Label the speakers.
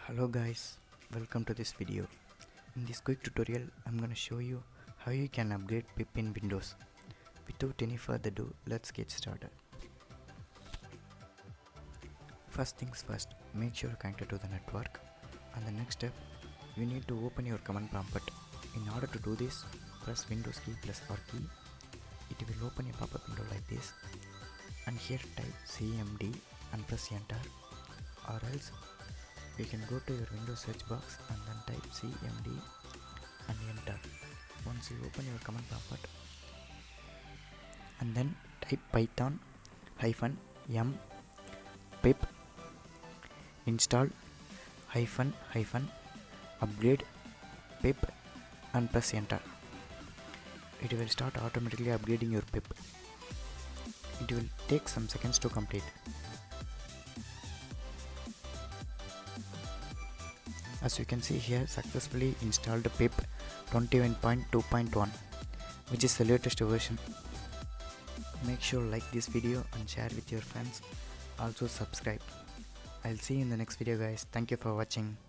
Speaker 1: Hello guys, welcome to this video. In this quick tutorial, I'm gonna show you how you can upgrade Pip in Windows. Without any further ado, let's get started. First things first, make sure you're connected to the network. And the next step, you need to open your command prompt. In order to do this, press Windows key plus R key. It will open a pop-up window like this. And here type cmd and press enter, or else you can go to your Windows search box and then type cmd and enter. Once you open your command prompt and then type python -m pip install upgrade pip and press enter. It will start automatically upgrading your pip. It will take some seconds to complete. As you can see here, successfully installed Pip 21.2.1, which is the latest version. Make sure to like this video and share with your friends. Also subscribe. I'll see you in the next video guys. Thank you for watching.